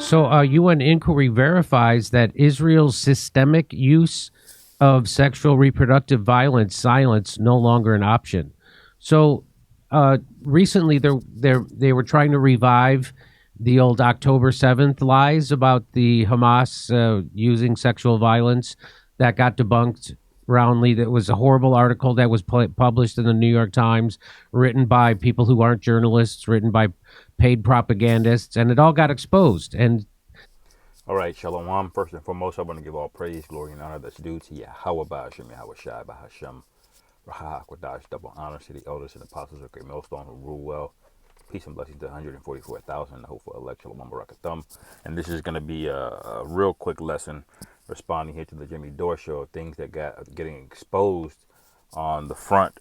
So, UN inquiry verifies that Israel's systemic use of sexual reproductive violence silence no longer an option. So, recently they were trying to revive the old October 7th lies about the Hamas using sexual violence that got debunked roundly. That was a horrible article that was published in the New York Times, written by people who aren't journalists, written by paid propagandists, and it all got exposed. And All right, Shalom. First and foremost, I want to give all praise, glory, and honor that's due to Yahweh Ba'ashem, Yahweh Shai Ba'Hashem, Raha Akwadash, double honor to the elders and apostles of Great Millstone who rule well. Peace and blessings to 144,000, the hopeful elect, Shalom Barakathum. And this is going to be a real quick lesson responding here to the Jimmy Dore show of things that got getting exposed on the front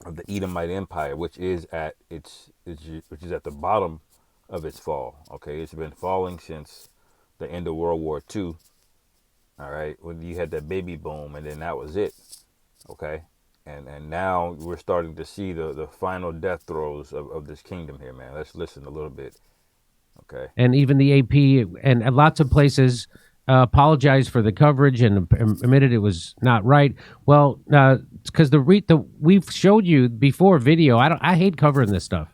of the Edomite Empire, which is at the bottom of its fall. Okay, it's been falling since the end of World War II. All right, when you had that baby boom, and then that was it. Okay, and now we're starting to see the final death throes of this kingdom here, man. Let's listen a little bit. Okay. and even the AP and lots of places apologized for the coverage and admitted it was not right. Well, because we've showed you before video. I hate covering this stuff,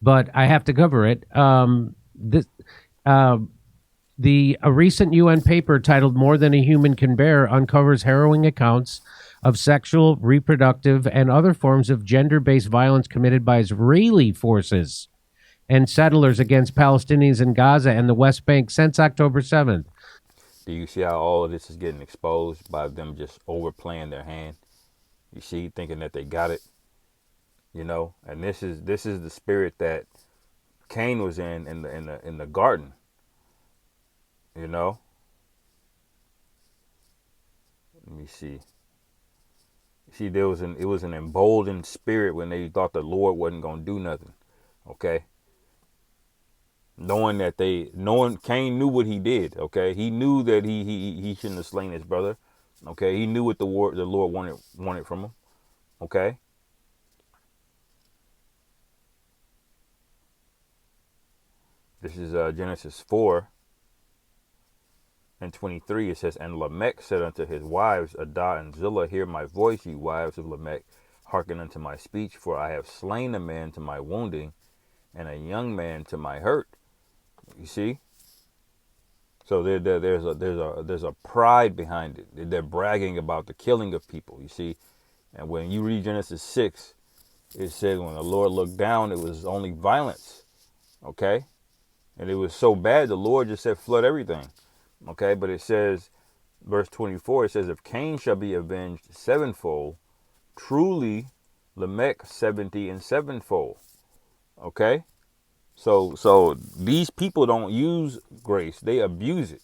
but I have to cover it. A recent UN paper titled "More Than a Human Can Bear" uncovers harrowing accounts of sexual, reproductive, and other forms of gender-based violence committed by Israeli forces and settlers against Palestinians in Gaza and the West Bank since October 7th. Do you see how all of this is getting exposed by them just overplaying their hand? You see, thinking that they got it, and this is the spirit that Cain was in the garden. Let me see. See, it was an emboldened spirit when they thought the Lord wasn't gonna do nothing. Okay. Knowing Cain knew what he did. Okay, he knew that he shouldn't have slain his brother. Okay, he knew what the Lord wanted from him. Okay. This is Genesis 4:23. It says, "And Lamech said unto his wives, Adah and Zillah, hear my voice, ye wives of Lamech, hearken unto my speech, for I have slain a man to my wounding, and a young man to my hurt." You see? So there's a pride behind it. They're bragging about the killing of people. You see? And when you read Genesis 6, it said when the Lord looked down, it was only violence. Okay? And it was so bad, the Lord just said, flood everything. Okay? But it says, verse 24, it says, "If Cain shall be avenged sevenfold, truly Lamech 70 and sevenfold." Okay? So these people don't use grace, they abuse it.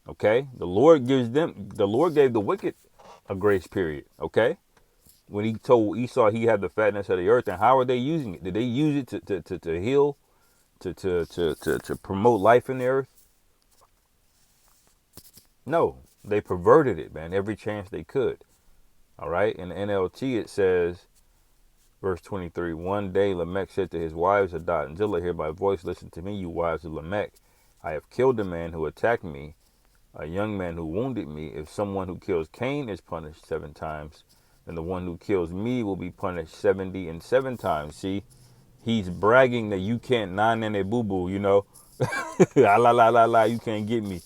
Okay? The Lord gave the wicked a grace period. Okay? When he told Esau he had the fatness of the earth, and how are they using it? Did they use it to heal, to promote life in the earth? No, they perverted it, man, every chance they could. All right? In the NLT it says, verse 23, "One day Lamech said to his wives, Adah and Zillah, hear my voice, listen to me, you wives of Lamech. I have killed a man who attacked me, a young man who wounded me. If someone who kills Cain is punished 7 times, then the one who kills me will be punished 70 and 7 times. See, he's bragging that you can't nane boo boo, la la la la la, you can't get me,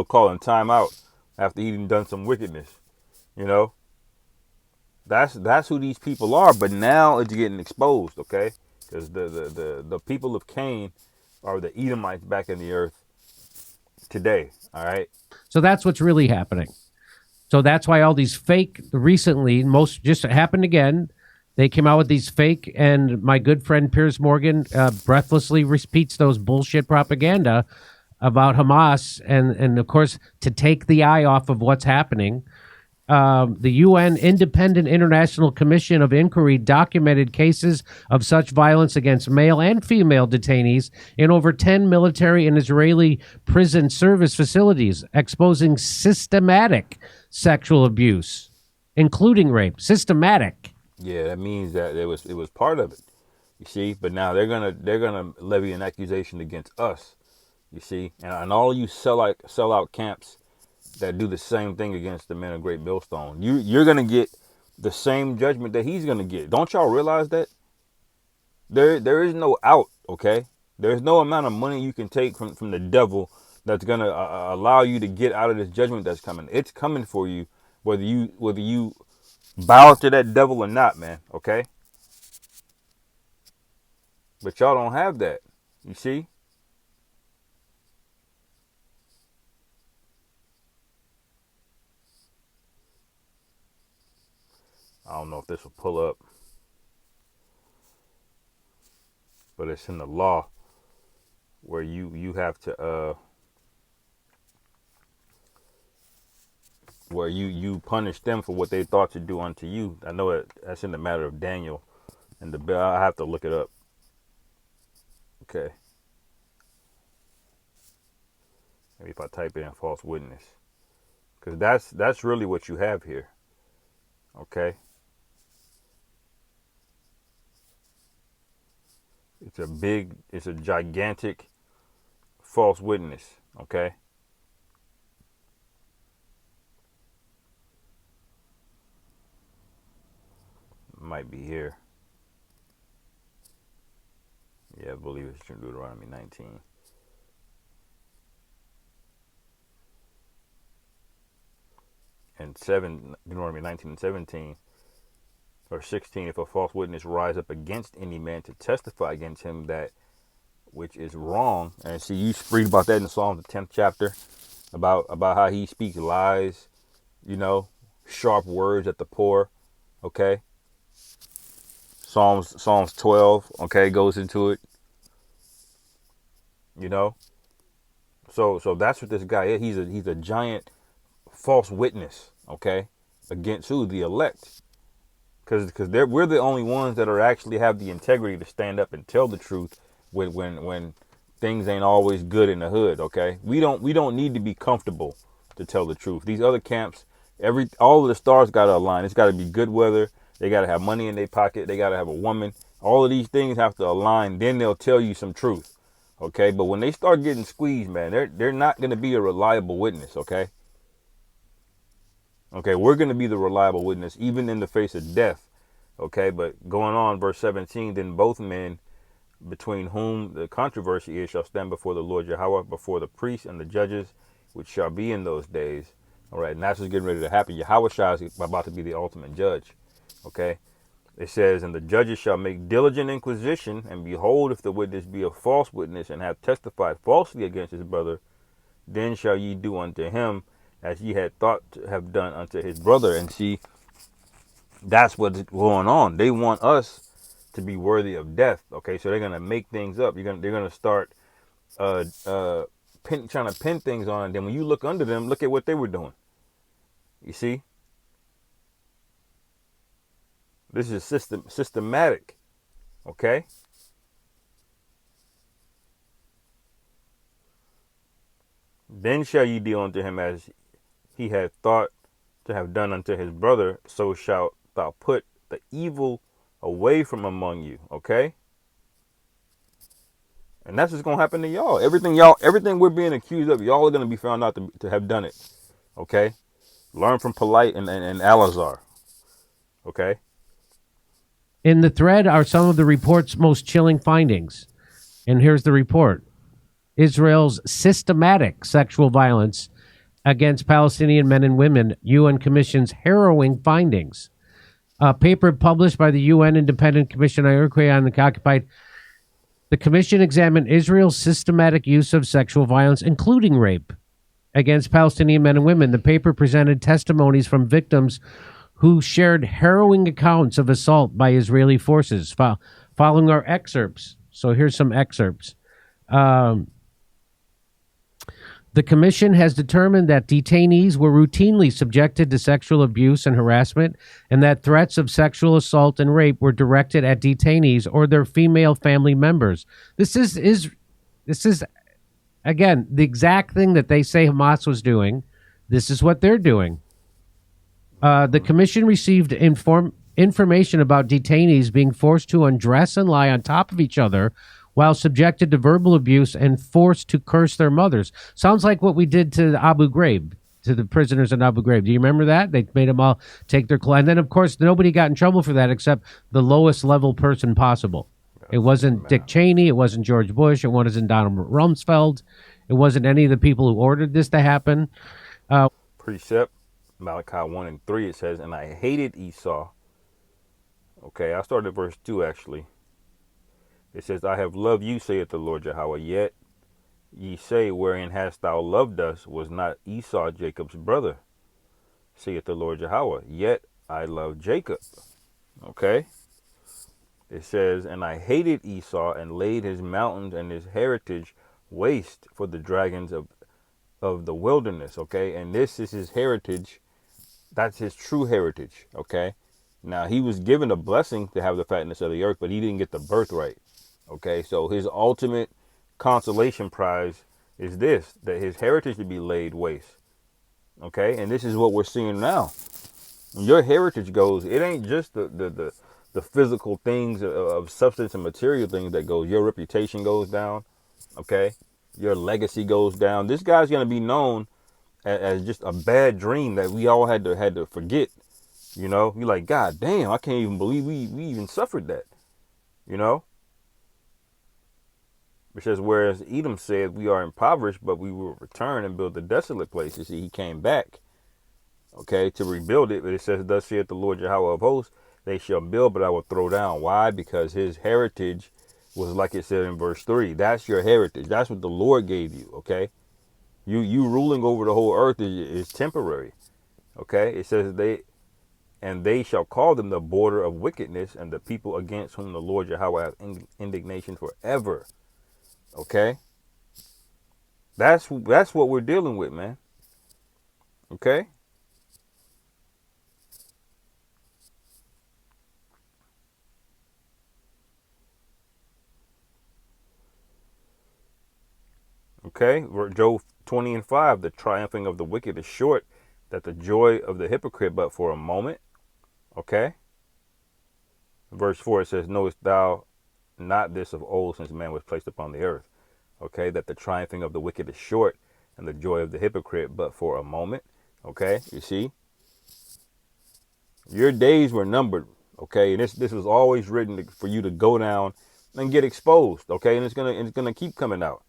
calling time out after he done some wickedness, you know. That's who these people are. But now it's getting exposed, okay? Because the people of Cain are the Edomites back in the earth today. All right. So that's what's really happening. So that's why all these fake recently, most just happened again. They came out with these fake, and my good friend Piers Morgan breathlessly repeats those bullshit propaganda about Hamas, and of course to take the eye off of what's happening. The UN Independent International Commission of Inquiry documented cases of such violence against male and female detainees in over 10 military and Israeli prison service facilities, exposing systematic sexual abuse, including rape. Systematic. Yeah, that means that it was part of it. You see, but now they're gonna levy an accusation against us. You see, and all you sellout camps that do the same thing against the men of Great Millstone, you're gonna get the same judgment that he's gonna get. Don't y'all realize that? There is no out, okay? There's no amount of money you can take from the devil that's gonna allow you to get out of this judgment that's coming. It's coming for you, whether you bow to that devil or not, man. Okay? But y'all don't have that. You see? I don't know if this will pull up, but it's in the law where you have to where you punish them for what they thought to do unto you. I know that's in the matter of Daniel and the bill. I have to look it up. Okay. Maybe if I type it in false witness. Because that's really what you have here. Okay. It's a gigantic false witness. Okay. Might be here. Yeah, I believe it's Deuteronomy 19. And Deuteronomy 19 and 17 or 16, if a false witness rise up against any man to testify against him that which is wrong. And see, you read about that in Psalms, the 10th chapter, about how he speaks lies, sharp words at the poor. Okay. Psalms 12, okay, goes into it. So that's what this guy is. He's a giant false witness, okay, against who? The elect. Because we're the only ones that are actually have the integrity to stand up and tell the truth when things ain't always good in the hood, okay? We don't need to be comfortable to tell the truth. These other camps, all of the stars got to align. It's got to be good weather. They got to have money in their pocket. They got to have a woman. All of these things have to align. Then they'll tell you some truth, okay? But when they start getting squeezed, man, they're not going to be a reliable witness, okay? Okay, we're going to be the reliable witness, even in the face of death. Okay, but going on, verse 17, then both men between whom the controversy is shall stand before the Lord Yahweh, before the priests and the judges, which shall be in those days. All right, and that's what's getting ready to happen. Yahweh is about to be the ultimate judge. Okay, it says, and the judges shall make diligent inquisition, and behold, if the witness be a false witness and have testified falsely against his brother, then shall ye do unto him as ye had thought to have done unto his brother. And see, that's what's going on. They want us to be worthy of death. Okay, so they're gonna make things up. They're gonna start trying to pin things on. And then when you look under them, look at what they were doing. You see, this is systematic. Okay. Then shall ye deal unto him as he had thought to have done unto his brother, so shalt thou put the evil away from among you. Okay. And that's what's gonna happen to y'all. Everything we're being accused of, y'all are gonna be found out to have done it. Okay. Learn from Polite and Alazar. Okay. In the thread are some of the report's most chilling findings. And here's the report. Israel's systematic sexual violence against Palestinian men and women, UN Commission's harrowing findings. A paper published by the UN Independent Commission on the Occupied. The commission examined Israel's systematic use of sexual violence, including rape, against Palestinian men and women. The paper presented testimonies from victims who shared harrowing accounts of assault by Israeli forces. Following our excerpts. So here's some excerpts. The commission has determined that detainees were routinely subjected to sexual abuse and harassment, and that threats of sexual assault and rape were directed at detainees or their female family members. This is again the exact thing that they say Hamas was doing. This is what they're doing. The commission received information about detainees being forced to undress and lie on top of each other while subjected to verbal abuse and forced to curse their mothers. Sounds like what we did to Abu Ghraib, to the prisoners in Abu Ghraib. Do you remember that? They made them all take their clothes. And then, of course, nobody got in trouble for that except the lowest level person possible. It wasn't Dick Cheney. It wasn't George Bush. It wasn't Donald Rumsfeld. It wasn't any of the people who ordered this to happen. Precept, Malachi 1 and 3, it says, and I hated Esau. Okay, I started at verse 2 actually. It says, I have loved you, saith the Lord Yahweh, yet ye say, wherein hast thou loved us? Was not Esau Jacob's brother? Saith the Lord Yahweh, yet I love Jacob. Okay. It says, and I hated Esau and laid his mountains and his heritage waste for the dragons of the wilderness. Okay. And this is his heritage. That's his true heritage. Okay. Now he was given a blessing to have the fatness of the earth, but he didn't get the birthright. Okay. So his ultimate consolation prize is this, that his heritage to be laid waste. Okay. And this is what we're seeing now. When your heritage goes, it ain't just the physical things of substance and material things that goes. Your reputation goes down, okay? Your legacy goes down. This guy's gonna be known as just a bad dream that we all had to forget. You know, you're like, God damn, I can't even believe we even suffered that. You know, it says, whereas Edom said, we are impoverished, but we will return and build the desolate place. You see, he came back, okay, to rebuild it. But it says, thus saith the Lord Yahweh of hosts, they shall build, but I will throw down. Why? Because his heritage was like it said in verse 3. That's your heritage. That's what the Lord gave you, okay? You ruling over the whole earth is temporary, okay? It says they shall call them the border of wickedness and the people against whom the Lord Yahweh hath indignation forever, okay? That's what we're dealing with, man, okay? Okay, Job 20 and 5, the triumphing of the wicked is short, that the joy of the hypocrite but for a moment. Okay. Verse 4, it says, knowest thou not this of old, since man was placed upon the earth? Okay, that the triumphing of the wicked is short, and the joy of the hypocrite but for a moment. Okay, you see? Your days were numbered. Okay, and this was always written for you to go down and get exposed. Okay, and it's gonna keep coming out.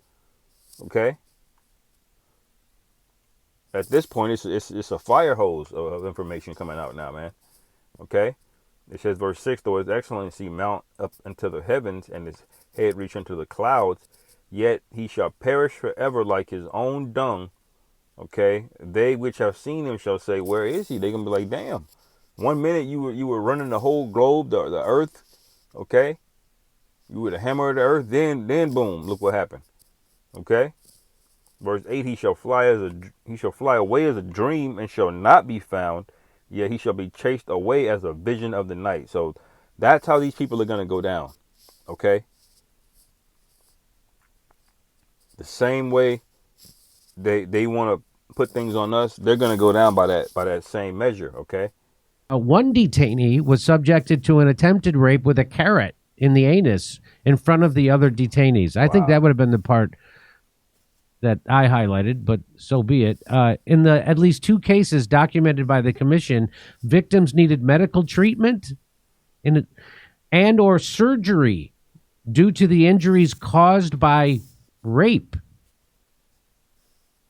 Okay. At this point, it's a fire hose of information coming out now, man. Okay. It says, verse 6, though his excellency mount up into the heavens and his head reach into the clouds, yet he shall perish forever like his own dung. Okay. They which have seen him shall say, where is he? They're gonna be like, damn. 1 minute you were running the whole globe, the earth. Okay. You were the hammer of the earth. Then boom, look what happened. Okay. Verse 8, he shall fly away as a dream and shall not be found, yet he shall be chased away as a vision of the night. So that's how these people are going to go down. Okay. The same way they want to put things on us, they're going to go down by that same measure. Okay. One detainee was subjected to an attempted rape with a carrot in the anus in front of the other detainees. I think that would have been the part that I highlighted, but so be it. In the at least 2 cases documented by the commission, victims needed medical treatment and or surgery due to the injuries caused by rape.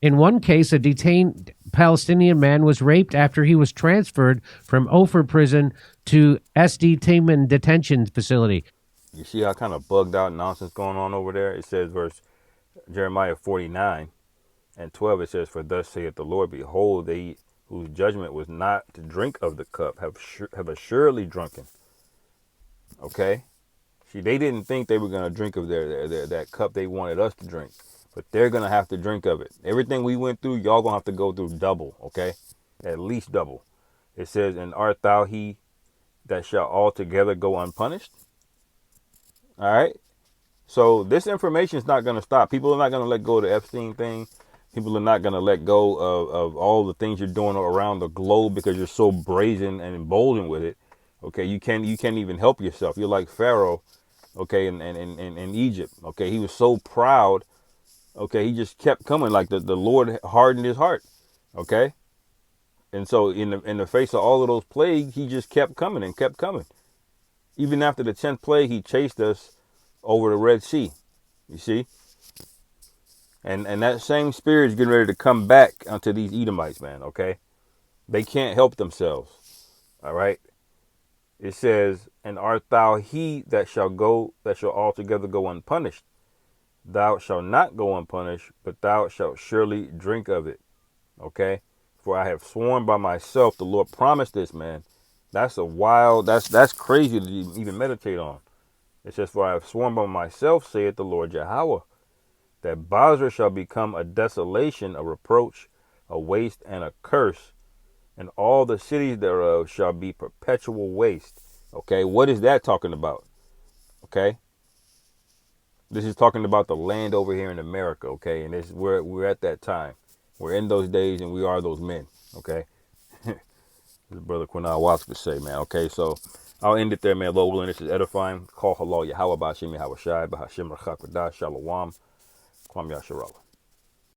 In one case, a detained Palestinian man was raped after he was transferred from Ofer prison to SD Taman detention facility. You see how kind of bugged out nonsense going on over there? It says Jeremiah 49 and 12, it says, for thus saith the Lord, behold, they whose judgment was not to drink of the cup have assuredly drunken. Okay. See, they didn't think they were going to drink of their that cup they wanted us to drink, but they're going to have to drink of it. Everything we went through, y'all going to have to go through double. Okay. At least double. It says, and art thou he that shall altogether go unpunished? All right. So this information is not going to stop. People are not going to let go of the Epstein thing. People are not going to let go of all the things you're doing around the globe because you're so brazen and emboldened with it. Okay, you can't even help yourself. You're like Pharaoh. okay, in Egypt. Okay, he was so proud. Okay, he just kept coming. Like the Lord hardened his heart. Okay, and so in the face of all of those plagues, he just kept coming and kept coming. Even after the 10th plague, he chased us over the Red Sea. You see, and that same spirit is getting ready to come back onto these Edomites, man. Okay, they can't help themselves. All right. It says, "And art thou he that shall altogether go unpunished? Thou shalt not go unpunished, but thou shalt surely drink of it." Okay? For I have sworn by myself, the Lord promised this, man. That's crazy to even meditate on. It says, "For I have sworn by myself, saith the Lord Yahweh, that Basra shall become a desolation, a reproach, a waste, and a curse, and all the cities thereof shall be perpetual waste." Okay, what is that talking about? Okay, this is talking about the land over here in America. Okay, and this we're at that time. We're in those days, and we are those men. Okay, this brother Quinal Watts would say, man. Okay, so I'll end it there, man. Lord willing, this is edifying. Call halal Yahweh Ba'Shem Yahweh Shai Ba'Hashem Rachak V'dah Shalom Kwam Yasharallah.